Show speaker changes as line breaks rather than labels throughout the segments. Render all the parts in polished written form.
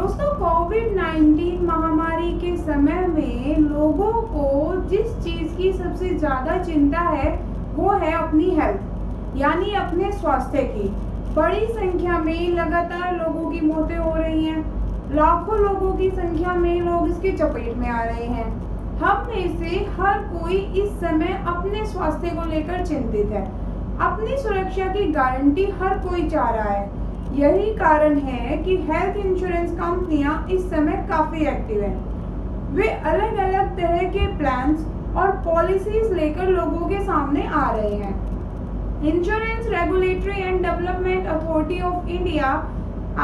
दोस्तों, कोविड-19 महामारी के समय में लोगों को जिस चीज़ की सबसे ज़्यादा चिंता है वो है अपनी हेल्थ, यानी अपने स्वास्थ्य की। बड़ी संख्या में लगातार लोगों की मौतें हो रही हैं। लाखों लोगों की संख्या में लोग इसके चपेट में आ रहे हैं। हम में से हर कोई इस समय अपने स्वास्थ्य को लेकर चिंतित है। अपनी सुरक्षा की गारंटी हर कोई चाह रहा है। यही कारण है कि हेल्थ इंश्योरेंस कंपनियां इस समय काफ़ी एक्टिव हैं। वे अलग अलग तरह के प्लान्स और पॉलिसीज लेकर लोगों के सामने आ रहे हैं। Insurance regulatory and development authority of India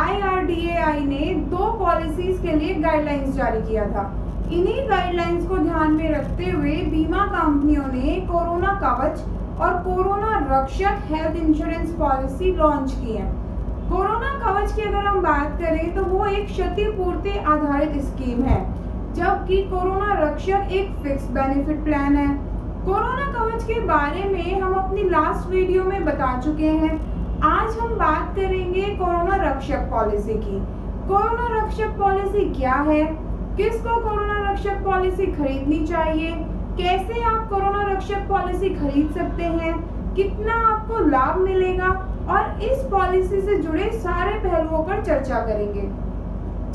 IRDAI ने 2 पॉलिसीज के लिए गाइडलाइंस जारी किया था। इन्हीं गाइडलाइंस को ध्यान में रखते हुए बीमा कंपनियों ने कोरोना कवच और कोरोना रक्षक हेल्थ इंश्योरेंस पॉलिसी लॉन्च की है। कोरोना कवच की अगर हम बात करें तो वो एक क्षतिपूर्ति आधारित स्कीम है, जबकि कोरोना रक्षक एक फिक्स बेनिफिट प्लान है। कोरोना कवच के बारे में हम अपनी लास्ट वीडियो में बता चुके हैं। आज हम बात करेंगे कोरोना रक्षक पॉलिसी की। कोरोना रक्षक पॉलिसी क्या है, किसको कोरोना रक्षक पॉलिसी खरीदनी चाहिए, कैसे आप कोरोना रक्षक पॉलिसी खरीद सकते हैं, कितना आपको लाभ मिलेगा और इस पॉलिसी से जुड़े सारे पहलुओं पर चर्चा करेंगे।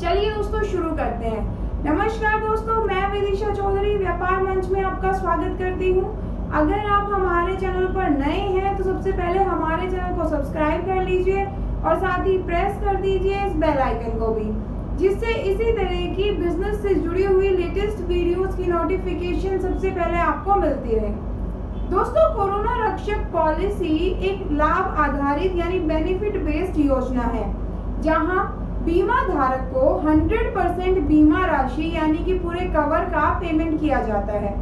चलिए दोस्तों शुरू करते हैं। नमस्कार दोस्तों, मैं विदिशा चौधरी व्यापार मंच में आपका स्वागत करती हूँ। अगर आप हमारे चैनल पर नए हैं तो सबसे पहले हमारे चैनल को सब्सक्राइब कर लीजिए और साथ ही प्रेस कर दीजिए इस बेल आइकन को भी, जिससे इसी तरह की बिजनेस से जुड़ी हुई लेटेस्ट वीडियोस की नोटिफिकेशन सबसे पहले आपको मिलती रहे। दोस्तों, कोरोना रक्षक पॉलिसी एक लाभ आधारित यानी बेनिफिट बेस्ड योजना है, जहां बीमा धारक को 100% बीमा राशि यानी कि पूरे कवर का पेमेंट किया जाता है।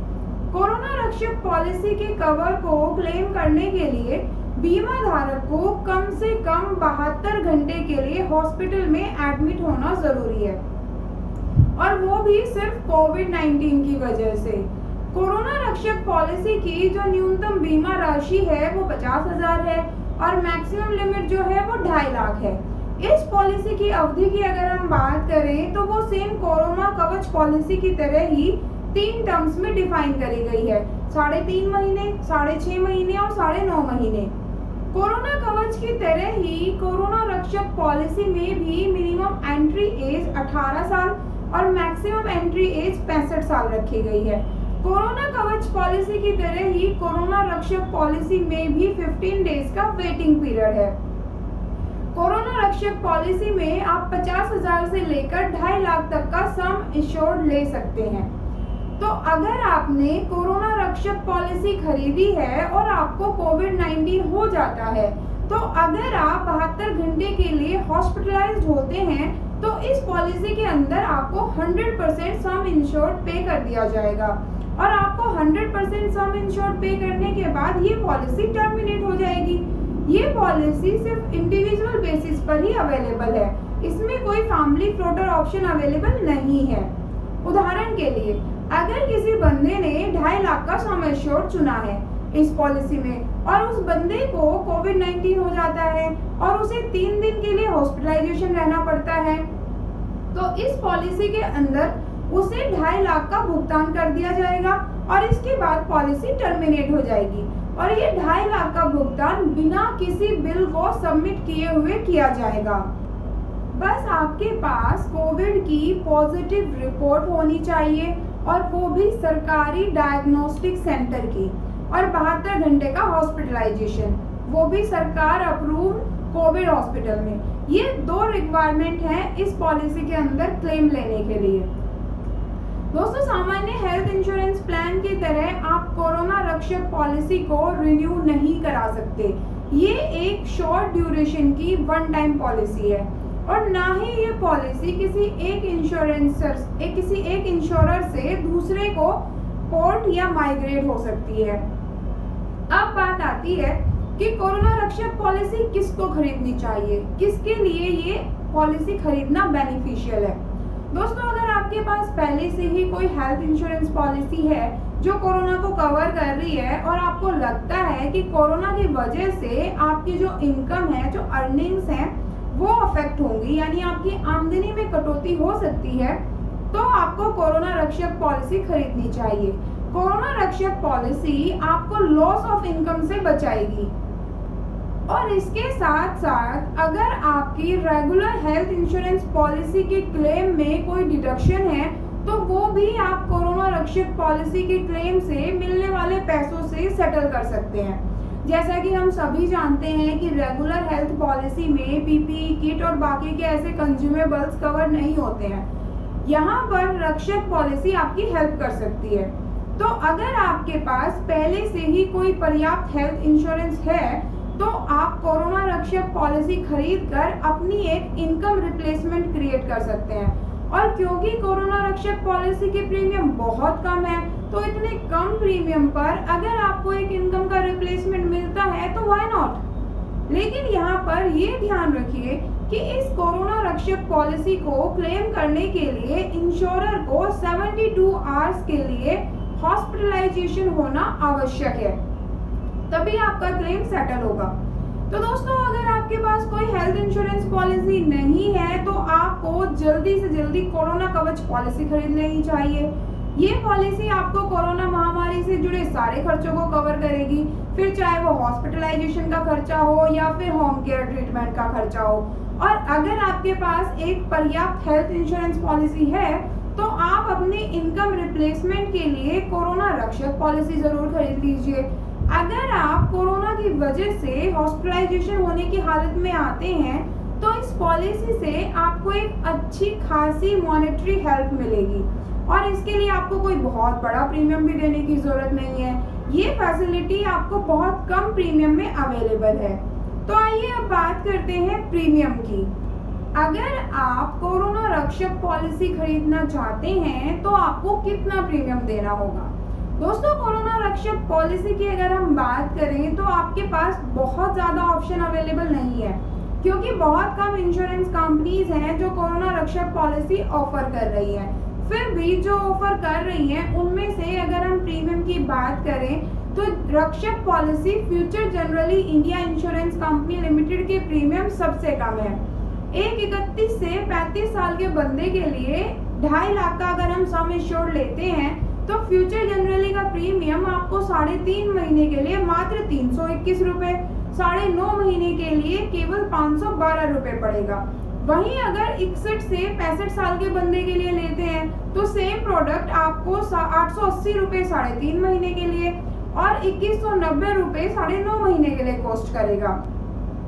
कोरोना रक्षक पॉलिसी के कवर को क्लेम करने के लिए बीमा धारक को कम से कम 72 घंटे के लिए हॉस्पिटल में एडमिट होना जरूरी है, और वो भी सिर्फ कोविड-19 की वजह से। कोरोना रक्षक पॉलिसी की जो न्यूनतम बीमा राशि है वो 50,000 है और मैक्सिमम लिमिट जो है वो 2.5 लाख है। इस पॉलिसी की अवधि की अगर हम बात करें तो वो सेम कोरोना कवच पॉलिसी की तरह ही 3 टर्म्स में डिफाइन करी गई है, 3.5 महीने, 6.5 महीने और 9.5 महीने। कोरोना कवच की तरह ही कोरोना रक्षक पॉलिसी में भी मिनिमम एंट्री एज 18 साल और मैक्सिमम एंट्री एज 65 साल रखी गई है। कोरोना कवच पॉलिसी की तरह ही कोरोना रक्षक पॉलिसी में भी 15 डेज का वेटिंग पीरियड है। कोरोना रक्षक पॉलिसी में आप 50,000 से लेकर 2.5 लाख तक का सम इंश्योर्ड ले सकते हैं। तो अगर आपने कोरोना रक्षक पॉलिसी खरीदी है और आपको कोविड-19 हो जाता है, तो अगर आप 72 घंटे के लिए हॉस्पिटलाइज्ड होते हैं तो इस पॉलिसी के अंदर आपको 100% सम इंश्योर्ड पे कर दिया जाएगा, और आपको 100% सम इंश्योर्ड पे करने के बाद ये पॉलिसी टर्मिनेट हो जाएगी। ये पॉलिसी सिर्फ इंडिविजुअल बेसिस पर ही अवेलेबल है, इसमें कोई फैमिली फ्लोटर ऑप्शन अवेलेबल नहीं है। उदाहरण के लिए, अगर किसी बंदे ने 2.5 लाख का सम इंश्योर्ड चुना है इस पॉलिसी में और उस बंदे को कोविड-19 हो जाता है और उसे 3 दिन के लिए हॉस्पिटलाइजेशन रहना पड़ता है, तो इस पॉलिसी के अंदर उसे 2.5 लाख का भुगतान कर दिया जाएगा और इसके बाद पॉलिसी टर्मिनेट हो जाएगी, और ये 2.5 लाख का भुगतान बिना किसी बिल को सबमिट किए हुए किया जाएगा। बस आपके पास कोविड की पॉजिटिव रिपोर्ट होनी चाहिए, और वो भी सरकारी डायग्नोस्टिक सेंटर की, और 72 घंटे का हॉस्पिटलाइजेशन, वो भी सरकार अप्रूव कोविड हॉस्पिटल में। ये 2 रिक्वायरमेंट हैं इस पॉलिसी के अंदर क्लेम लेने के लिए। दोस्तों, सामान्य हेल्थ इंश्योरेंस प्लान की तरह आप कोरोना रक्षक पॉलिसी को रिन्यू नहीं करा सकते। ये एक शॉर्ट ड्यूरेशन की वन टाइम पॉलिसी है, और ना ही ये पॉलिसी किसी एक इंश्योरर से दूसरे को पोर्ट या माइग्रेट हो सकती है। अब बात आती है कि कोरोना रक्षक पॉलिसी किसको खरीदनी चाहिए, किसके लिए ये पॉलिसी खरीदना बेनिफिशियल है। दोस्तों, अगर आपके पास पहले से ही कोई हेल्थ इंश्योरेंस पॉलिसी है जो कोरोना को कवर कर रही है, और आपको लगता है कि कोरोना की वजह से आपकी जो इनकम है, जो अर्निंग्स हैं, वो अफेक्ट होंगी, यानी आपकी आमदनी में में कटौती हो सकती है तो आपको कोरोना रक्षक पॉलिसी खरीदनी चाहिए। कोरोना रक्षक पॉलिसी आपको लॉस ऑफ इनकम से बचाएगी। और इसके साथ साथ अगर आपकी रेगुलर हेल्थ इंश्योरेंस पॉलिसी के क्लेम में कोई डिडक्शन है तो वो भी आप कोरोना रक्षक पॉलिसी के क्लेम से मिलने वाले पैसों से सेटल कर सकते हैं। जैसा कि हम सभी जानते हैं कि रेगुलर हेल्थ पॉलिसी में पीपीई किट और बाकी के ऐसे कंज्यूमेबल्स कवर नहीं होते हैं। यहाँ पर रक्षक पॉलिसी आपकी हेल्प कर सकती है। तो अगर आपके पास पहले से ही कोई पर्याप्त हेल्थ इंश्योरेंस है तो आप कोरोना रक्षक पॉलिसी खरीद कर अपनी एक इनकम रिप्लेसमेंट क्रिएट कर सकते हैं। और क्योंकि कोरोना रक्षक पॉलिसी के प्रीमियम बहुत कम है तो इतने कम प्रीमियम पर अगर आपको एक इनकम का रिप्लेसमेंट मिलता है तो व्हाई नॉट। लेकिन यहाँ पर ये ध्यान रखिए कि इस कोरोना रक्षक पॉलिसी को क्लेम करने के लिए इंश्योरर को 72 आवर्स के लिए हॉस्पिटलाइजेशन होना आवश्यक है, तभी आपका क्लेम सेटल होगा। तो दोस्तों, अगर आपके पास कोई हेल्थ इंश्योरेंस पॉलिसी नहीं है तो आपको जल्दी से जल्दी कोरोना कवच पॉलिसी खरीद लेनी चाहिए। ये पॉलिसी आपको कोरोना महामारी से जुड़े सारे खर्चों को कवर करेगी, फिर चाहे वो हॉस्पिटलाइजेशन का खर्चा हो या फिर होम केयर ट्रीटमेंट का खर्चा हो। और अगर आपके पास एक पर्याप्त हेल्थ इंश्योरेंस पॉलिसी है तो आप अपनी इनकम रिप्लेसमेंट के लिए कोरोना रक्षक पॉलिसी जरूर खरीद लीजिए। अगर आप कोरोना की वजह से हॉस्पिटलाइजेशन होने की हालत में आते हैं तो इस पॉलिसी से आपको एक अच्छी खासी मॉनेटरी हेल्प मिलेगी और इसके लिए आपको कोई बहुत बड़ा प्रीमियम भी देने की जरूरत नहीं है। ये फैसिलिटी आपको बहुत कम प्रीमियम में अवेलेबल है। तो आइए अब बात करते हैं प्रीमियम की। अगर आप कोरोना रक्षक पॉलिसी खरीदना चाहते हैं तो आपको कितना प्रीमियम देना होगा। दोस्तों, कोरोना रक्षक पॉलिसी की अगर हम बात करें तो आपके पास बहुत ज़्यादा ऑप्शन अवेलेबल नहीं है, क्योंकि बहुत कम इंश्योरेंस कंपनीज हैं जो कोरोना रक्षक पॉलिसी ऑफर कर रही हैं। फिर भी जो ऑफर कर रही हैं उनमें से अगर हम प्रीमियम की बात करें तो रक्षक policy future generally India insurance company limited के प्रीमियम सबसे कम है। एक 31 से 35 साल के बंदे के लिए 2.5 लाख का अगर हम सम इंश्योर्ड लेते हैं तो फ्यूचर जनरली का प्रीमियम आपको 3.5 महीने के लिए मात्र 321 रुपए, 9.5 महीने के लिए केवल 512 रुपए पड़ेगा। वहीं अगर 61 से 65 साल के बंदे के लिए लेते हैं तो सेम प्रोडक्ट आपको 880 रुपए 3.5 महीने के लिए और 2190 रुपए 9.5 महीने के लिए कॉस्ट करेगा।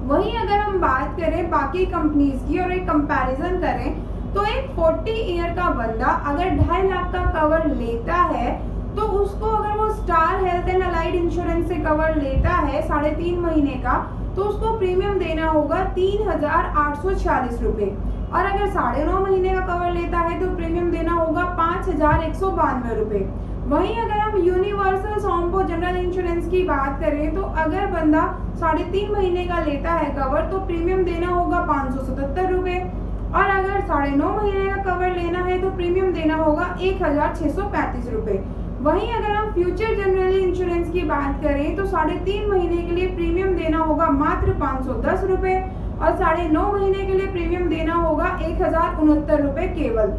वहीं अगर हम बात करें बाकी कंपनीज की और एक कंपैरिजन करें तो एक 40 ईयर का बंदा अगर 2.5 लाख का कवर लेता है तो उसको अगर वो star health and allied insurance से कवर लेता है 3.5 महीने का तो उसको प्रीमियम देना होगा 3,846 रुपए और अगर 9.5 महीने का कवर लेता है तो प्रीमियम देना होगा 5,192 रुपए। वहीं अगर हम यूनिवर्सल सोम्पो जनरल इंश्योरेंस की बात करें तो अगर बंदा 3.5 महीने का लेता है कवर तो प्रीमियम देना होगा 577 रुपए और अगर 9.5 महीने का कवर लेना है तो प्रीमियम देना होगा 1,635 रुपए। वहीं अगर हम फ्यूचर जनरली इंश्योरेंस की बात करें तो 3.5 महीने के लिए प्रीमियम देना होगा मात्र 510 रुपए और 9.5 महीने के लिए प्रीमियम देना होगा 1,069 रुपए केवल।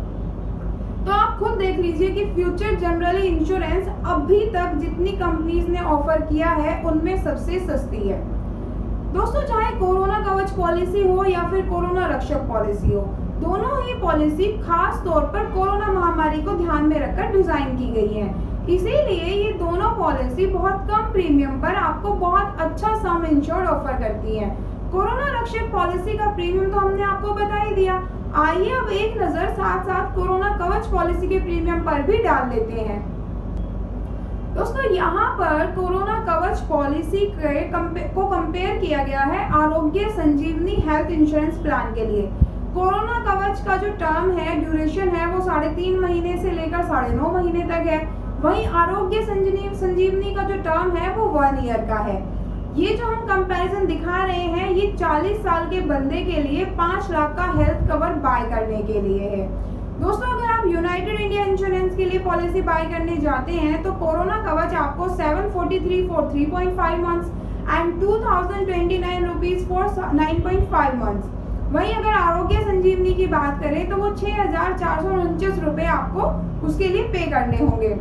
तो आप खुद देख लीजिए कि फ्यूचर जनरली इंश्योरेंस अभी तक जितनी कंपनीज ने ऑफर किया है उनमें सबसे सस्ती है। दोस्तों, चाहे कोरोना कवच पॉलिसी हो या फिर कोरोना रक्षक पॉलिसी हो, दोनों ही पॉलिसी खास तौर पर कोरोना महामारी को ध्यान में रखकर डिजाइन की गई है। इसीलिए ये दोनों पॉलिसी बहुत कम प्रीमियम पर आपको बहुत अच्छा सम इंश्योर्ड ऑफर करती है। कोरोना रक्षक पॉलिसी का प्रीमियम तो हमने आपको बता ही दिया। आइए अब एक नजर साथ साथ कोरोना कवच पॉलिसी के प्रीमियम पर भी डाल लेते हैं। दोस्तों, यहाँ पर कोरोना कवच पॉलिसी को कंपेयर किया गया है आरोग्य संजीवनी हेल्थ इंश्योरेंस प्लान के लिए। कोरोना कवच का जो टर्म है, ड्यूरेशन है, वो 3.5 महीने से लेकर 9.5 महीने तक है। वहीं आरोग्य संजीवनी का जो टर्म है वो 1 ईयर का है। ये जो हम कंपैरिजन दिखा रहे हैं ये 40 साल के बंदे के लिए 5 लाख का हेल्थ कवर बाय करने के लिए है। दोस्तों, अगर आप यूनाइटेड इंडिया इंश्योरेंस के लिए पॉलिसी बाय करने जाते हैं तो कोरोना कवच आपको 743 for 3.5 months and 2029 rupees for 9.5 months. वहीं अगर आरोग्य संजीवनी की बात करें तो वो 6,449 रुपए आपको उसके लिए पे करने होंगे।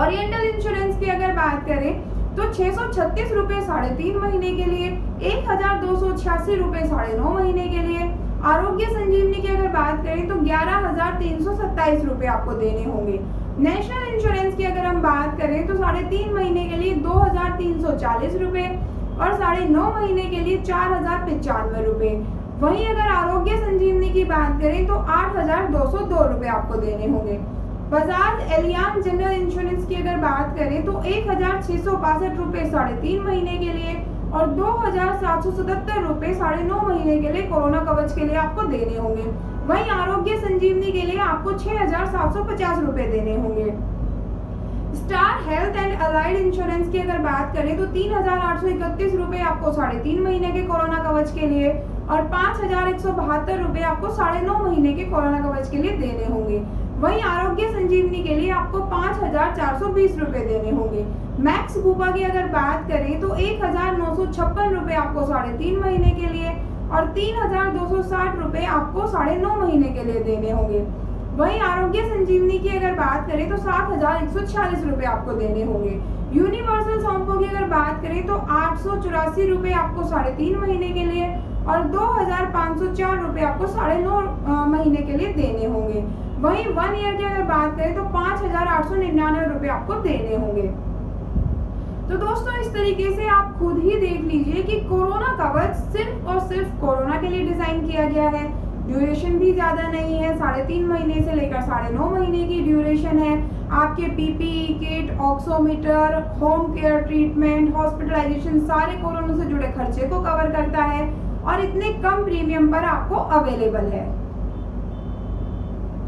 ओरिएंटल इंश्योरेंस की अगर बात करें तो 636 रुपए 3.5 महीने के लिए, 1,286 रुपए 9.5 महीने के लिए। आरोग्य संजीवनी की अगर बात करें तो 11,327 रुपए आपको देने होंगे। नेशनल इंश्योरेंस की अगर हम बात करें तो 3.5 महीने के लिए 2,340 रुपए और 9.5 महीने के लिए 4,095 रुपए। वहीं अगर आरोग्य संजीवनी की बात करें तो 8,202 रुपए आपको देने होंगे। बजाज एलियांज जनरल इंश्योरेंस की अगर बात करें तो 1,662 रुपए 3.5 महीने के लिए और 2,777 रुपए 9.5 महीने के लिए कोरोना कवच के लिए आपको देने होंगे। वहीं आरोग्य संजीवनी के लिए आपको 6,750 रुपए देने होंगे। Star health and allied insurance की अगर बात करें तो 3,831 रुपए आपको 3.5 महीने के कोरोना कवच के लिए और 5,172 रुपए आपको 9.5 महीने के कोरोना कवच के लिए देने होंगे। वहीं आरोग्य संजीवनी के लिए आपको 5,420 रुपए देने होंगे। मैक्स बुपा की अगर बात करें तो 1,956 रुपए आपको 3.5 महीने के लिए और 3,260 रुपए आपको 9.5 महीने के लिए देने होंगे। वहीं आरोग्य संजीवनी की अगर बात करें तो 7,146 रुपए आपको देने होंगे। यूनिवर्सल सोम्पो की अगर बात करें तो 884 रुपए आपको 3.5 महीने के लिए और 2,504 रुपए आपको 9.5 महीने के लिए देने होंगे। वहीं 1 ईयर की अगर बात करें तो 5,899 रुपए आपको देने होंगे। तो दोस्तों इस तरीके से आप खुद ही देख लीजिए कि कोरोना कवच सिर्फ और सिर्फ कोरोना के लिए डिजाइन किया गया है। ड्यूरेशन भी ज्यादा नहीं है, 3.5 महीने से लेकर 9.5 महीने की ड्यूरेशन है। आपके PPE kit, oximeter, home care treatment, hospitalisation सारे कोरोना से जुड़े खर्चे को कवर करता है और इतने कम प्रीमियम पर आपको अवेलेबल है।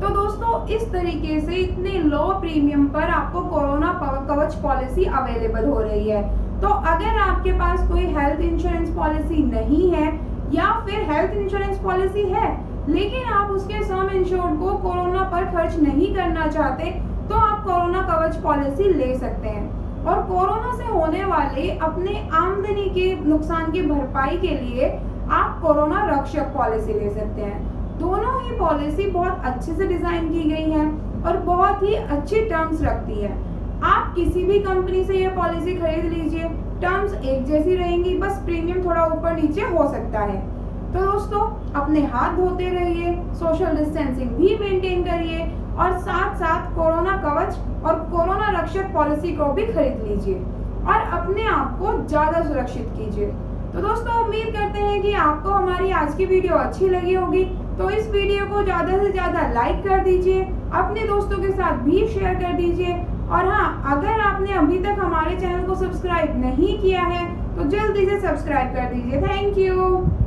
तो दोस्तों इस तरीके से इतने लो प्रीमियम पर आपको कोरोना कवच पॉलिसी अवेलेबल हो रही है। तो अगर आपके पास कोई हेल्थ इंश्योरेंस पॉलिसी नहीं है या फिर हेल्थ इंश्योरेंस पॉलिसी है लेकिन आप उसके सम इंश्योर्ड को कोरोना पर खर्च नहीं करना चाहते तो आप कोरोना कवच पॉलिसी ले सकते हैं और कोरोना से होने वाले अपने आमदनी के नुकसान की भरपाई के लिए आप कोरोना रक्षक पॉलिसी ले सकते हैं। दोनों ही पॉलिसी बहुत अच्छे से डिजाइन की गई है और बहुत ही अच्छी टर्म्स रखती है। आप किसी भी कंपनी से ये पॉलिसी खरीद लीजिए, टर्म्स एक जैसी रहेंगी, बस प्रीमियम थोड़ा ऊपर नीचे हो सकता है। तो दोस्तों अपने हाथ धोते रहिए, सोशल डिस्टेंसिंग भी मेंटेन करिए और साथ साथ कोरोना कवच और कोरोना रक्षक पॉलिसी को भी खरीद लीजिए और अपने आप को ज्यादा सुरक्षित कीजिए। तो दोस्तों उम्मीद करते हैं कि आपको हमारी आज की वीडियो अच्छी लगी होगी। तो इस वीडियो को ज्यादा से ज्यादा लाइक कर दीजिए, अपने दोस्तों के साथ भी शेयर कर दीजिए और हाँ, अगर आपने अभी तक हमारे चैनल को सब्सक्राइब नहीं किया है तो जल्दी से सब्सक्राइब कर दीजिए। Thank you.